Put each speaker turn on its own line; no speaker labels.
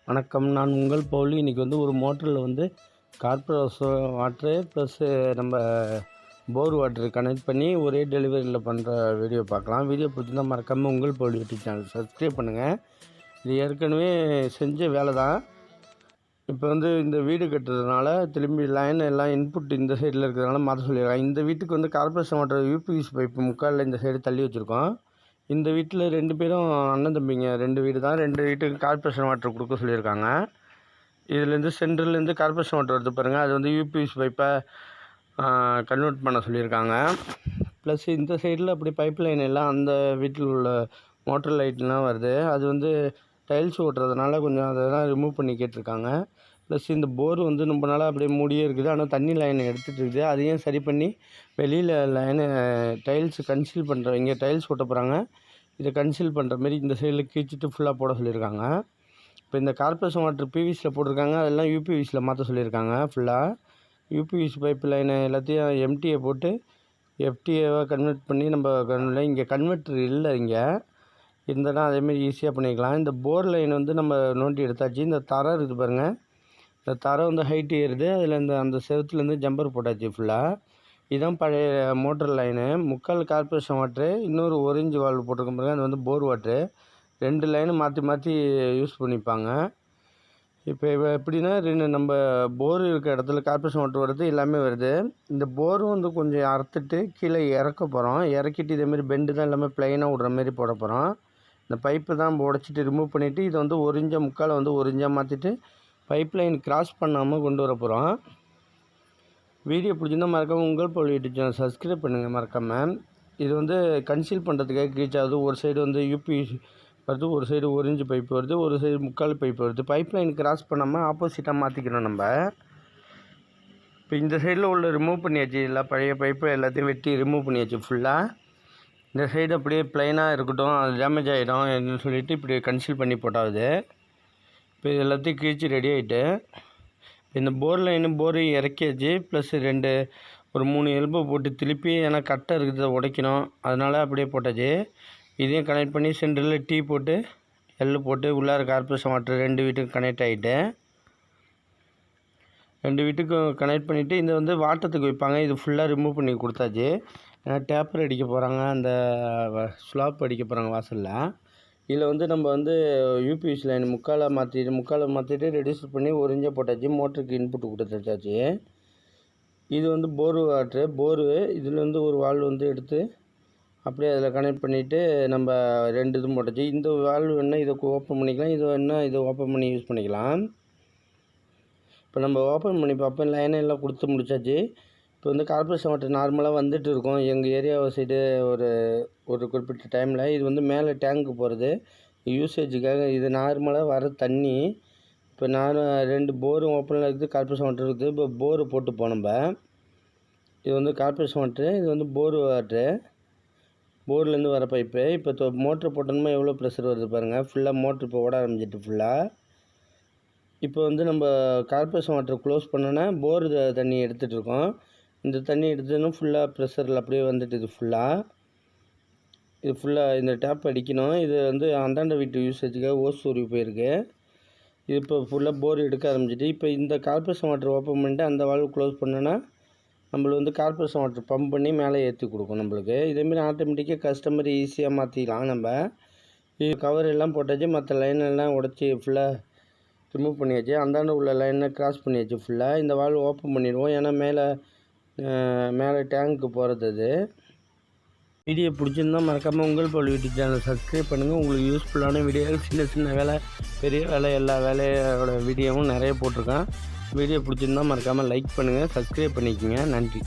வணக்கம். நான் உங்கள் பவுலி. இன்றைக்கி ஒரு மோட்டரில் கார்பரேஷன் வாட்ரு ப்ளஸ்ஸு நம்ம போர் வாட்ரு கனெக்ட் பண்ணி ஒரே டெலிவரியில் பண்ணுற வீடியோ பார்க்கலாம். வீடியோ பிடிச்சிருந்தால் மறக்காமல் உங்கள் பவுலி யூடியூப் சேனல் சப்ஸ்கிரைப் பண்ணுங்கள். இது ஏற்கனவே செஞ்ச வேலை தான். இப்போ இந்த வீடு கட்டுறதுனால திரும்பி லைன் எல்லாம் இன்புட் இந்த சைடில் இருக்கிறதுனால மாற்ற சொல்லியிருக்காங்க. இந்த வீட்டுக்கு கார்பரேஷன் வாட்டர் யூபிஎஸ் பைப்பு முக்காலில் இந்த சைடு தள்ளி வச்சுருக்கோம். இந்த வீட்டில் 2 பேரும் அண்ணன் தம்பிங்க, 2 வீடு தான். 2 வீட்டுக்கு கார்பரேஷன் வாட்டர் கொடுக்க சொல்லியிருக்காங்க. இதுலேருந்து சென்ட்ரல்லேருந்து கார்பரேஷன் வாட்டர் வருது பாருங்கள், அது யூபிஎஸ் பைப்பை கன்வெர்ட் பண்ண சொல்லியிருக்காங்க. ப்ளஸ் இந்த சைடில் அப்படி பைப் லைன் எல்லாம் அந்த வீட்டில் உள்ள மோட்டர் லைட்லாம் வருது. அது டைல்ஸ் ஓட்டுறதுனால கொஞ்சம் அதெல்லாம் ரிமூவ் பண்ணி கேட்டிருக்காங்க. ப்ளஸ் இந்த போர் ரொம்ப நாளாக அப்படியே மூடியே இருக்குது. ஆனால் தண்ணி லைன் எடுத்துகிட்டு இருக்குது. அதையும் சரி பண்ணி வெளியில் லைனை டைல்ஸ் கன்சீல் பண்ணுறவங்க டைல்ஸ் ஓட்ட போகிறாங்க. இதை கன்சீல் பண்ணுற மாரி இந்த சைடில் கீழ்ச்சிட்டு ஃபுல்லாக போட சொல்லியிருக்காங்க. இப்போ இந்த கார்பரேஷன் வாட்டர் பிவிசியில் போட்டிருக்காங்க, அதெல்லாம் யூபிவிசியில் மாற்ற சொல்லியிருக்காங்க. ஃபுல்லாக யூபிவிசி பைப் லைனை எல்லாத்தையும் எம்டிஏ போட்டு எஃப்டிஏவாக கன்வெர்ட் பண்ணி நம்ம இங்கே கன்வெர்ட்டர் இல்லை, இங்கே இருந்தனா அதேமாரி ஈஸியாக பண்ணிக்கலாம். இந்த போர் லைன் நம்ம நோண்டி எடுத்தாச்சு. இந்த தரை இருக்குது பாருங்கள், இந்த தரை ஹைட் ஏறுது. அதில் அந்த செவத்துலேருந்து ஜம்பர் போட்டாச்சு ஃபுல்லாக. இதுதான் பழைய மோட்டர் லைனு. முக்கால் கார்பரேஷன் வாட்ரு, இன்னொரு 1 இன்ச் வால்வு போட்டிருக்கோம் பாருங்க, அது போர் வாட்ரு. 2 லைனு மாற்றி மாற்றி யூஸ் பண்ணிப்பாங்க. இப்போ எப்படின்னா நம்ம போர் இருக்க இடத்துல கார்பரேஷன் வாட்டர் வருது, எல்லாமே வருது. இந்த போரும் கொஞ்சம் அறுத்துட்டு கீழே இறக்க போகிறோம். இறக்கிட்டு இதேமாரி பெண்டு தான் எல்லாமே ப்ளைனாக விட்ற மாரி போட போகிறோம். இந்த பைப்பு தான் உடச்சிட்டு ரிமூவ் பண்ணிவிட்டு இது 1 இன்ச்சாக முக்கால் 1 இன்ச்சாக மாற்றிட்டு பைப் லைன் கிராஸ் பண்ணாமல் கொண்டு வர போகிறோம். வீடியோ பிடிச்சிருந்தால் மறக்காமல் உங்கள் பவுலி யூடியூப் சேனல் சப்ஸ்கிரைப் பண்ணுங்கள் மறக்காமல். இது கன்சீல் பண்ணுறதுக்காக ரீச் ஆகுது. ஒரு சைடு யூபி வருது, ஒரு சைடு 1 இன்ச் பைப் வருது, ஒரு சைடு முக்கால் பைப் வருது. பைப் லைன் கிராஸ் பண்ணாமல் ஆப்போசிட்டாக மாற்றிக்கிறோம் நம்ம. இப்போ இந்த சைடில் உள்ள ரிமூவ் பண்ணியாச்சு, எல்லா பழைய பைப்பை எல்லாத்தையும் வெட்டி ரிமூவ் பண்ணியாச்சு ஃபுல்லாக. இந்த சைடு அப்படியே ப்ளைனாக இருக்கட்டும், அது டேமேஜ் ஆகிடும் அப்படின்னு சொல்லிவிட்டு இப்படி கன்சீல் பண்ணி போட்டாவது. இப்போ இது எல்லாத்தையும் கிழிச்சு ரெடி ஆகிட்டு இந்த போர் லைனு போரையும் இறக்கியாச்சு. ப்ளஸ் ஒரு 3 எல்போ போட்டு திருப்பி, ஏன்னா கட்டை இருக்குது உடைக்கணும், அதனால் அப்படியே போட்டாச்சு. இதையும் கனெக்ட் பண்ணி சென்டரில் டீ போட்டு எல் போட்டு உள்ளார கார்பரேஷன் வாட்டர் 2 வீட்டுக்கும் கனெக்ட் ஆகிட்டு 2 வீட்டுக்கும் கனெக்ட் பண்ணிவிட்டு இந்த வாட்டத்துக்கு வைப்பாங்க. இது ஃபுல்லாக ரிமூவ் பண்ணி கொடுத்தாச்சு. ஏன்னா டேப்பர் அடிக்க போகிறாங்க, அந்த ஸ்லாப் அடிக்க போகிறாங்க வாசலில். இதில் நம்ம யூபிஎஸ் லைன் முக்காலை மாற்றிட்டு ரெடியூஸ் பண்ணி 1 இன்ச்சாக போட்டாச்சு. மோட்டருக்கு இன்புட் கொடுத்தாச்சு. இது போர் வாட்ரு போரு. இதில் ஒரு வால்வு எடுத்து அப்படியே அதில் கனெக்ட் பண்ணிவிட்டு நம்ம 2 இதுவும் போட்டாச்சு. இந்த வால்வு வேணால் இதை ஓப்பன் பண்ணிக்கலாம், இது வேணால் இதை ஓப்பன் பண்ணி யூஸ் பண்ணிக்கலாம். இப்போ நம்ம ஓப்பன் பண்ணி பார்ப்போம். லைனை எல்லாம் கொடுத்து முடிச்சாச்சு. இப்போ கார்பரேஷன் வாட்டர் நார்மலாக வந்துட்டு இருக்கோம் எங்கள் ஏரியா சைடு. ஒரு குறிப்பிட்ட டைமில் இது மேலே டேங்க்கு போகிறது யூசேஜுக்காக. இது நார்மலாக வர தண்ணி. இப்போ 2 போரும் ஓப்பனில் இருக்குது, கார்பரேஷன் வாட்டர் இருக்குது. இப்போ போரு போட்டுப்போம் நம்ம. இது கார்பரேஷன் வாட்ரு, இது போர் வாட்ரு. போர்லேருந்து வர பைப்பு. இப்போ மோட்ரு போட்டோம்னா எவ்வளோ ப்ரெஷர் வருது பாருங்கள். ஃபுல்லாக மோட்ரு இப்போ ஓட ஆரம்பிச்சிட்டு ஃபுல்லாக. இப்போ நம்ம கார்பரேஷன் வாட்டர் க்ளோஸ் பண்ணோன்னா போர் தண்ணி எடுத்துகிட்டு இருக்கோம். இந்த தண்ணி எடுத்துன்னு ஃபுல்லாக ப்ரெஷரில் அப்படியே இது ஃபுல்லாக. இது ஃபுல்லாக இந்த டேப் அடிக்கணும். இது அந்தாண்ட வீட்டு யூசேஜுக்காக ஓஸ் சொருவி போயிருக்கு. இது இப்போ ஃபுல்லாக போர் எடுக்க ஆரம்பிச்சிட்டு, இப்போ இந்த கார்பரேஷன் வாட்டர் ஓப்பன் பண்ணிட்டு அந்த வால்வு க்ளோஸ் பண்ணோன்னா நம்மளுக்கு கார்பரேஷன் வாட்டர் பம்ப் பண்ணி மேலே ஏற்றி கொடுக்கும் நம்மளுக்கு. இதேமாரி ஆட்டோமேட்டிக்காக கஸ்டமர் ஈஸியாக மாற்றிக்கலாம் நம்ம. இது கவர் எல்லாம் போட்டாச்சு. மற்ற லைன் எல்லாம் உடச்சி ஃபுல்லாக ரிமூவ் பண்ணியாச்சு. அந்தாண்ட உள்ள லைனை கிராஸ் பண்ணியாச்சு ஃபுல்லாக. இந்த வால்வு ஓப்பன் பண்ணிடுவோம், ஏன்னா மேலே டேங்க்கு போகிறது. அது வீடியோ பிடிச்சிருந்தால் மறக்காமல் உங்கள் பவுலி யூடியூப் சேனல் சப்ஸ்கிரைப் பண்ணுங்கள். உங்களுக்கு யூஸ்ஃபுல்லான வீடியோவில் சின்ன வேலை, பெரிய வேலை, எல்லா வேலையோட வீடியோவும் நிறைய போட்டிருக்கேன். வீடியோ பிடிச்சிருந்தால் மறக்காமல் லைக் பண்ணுங்கள், சப்ஸ்கிரைப் பண்ணிக்கோங்க. நன்றி.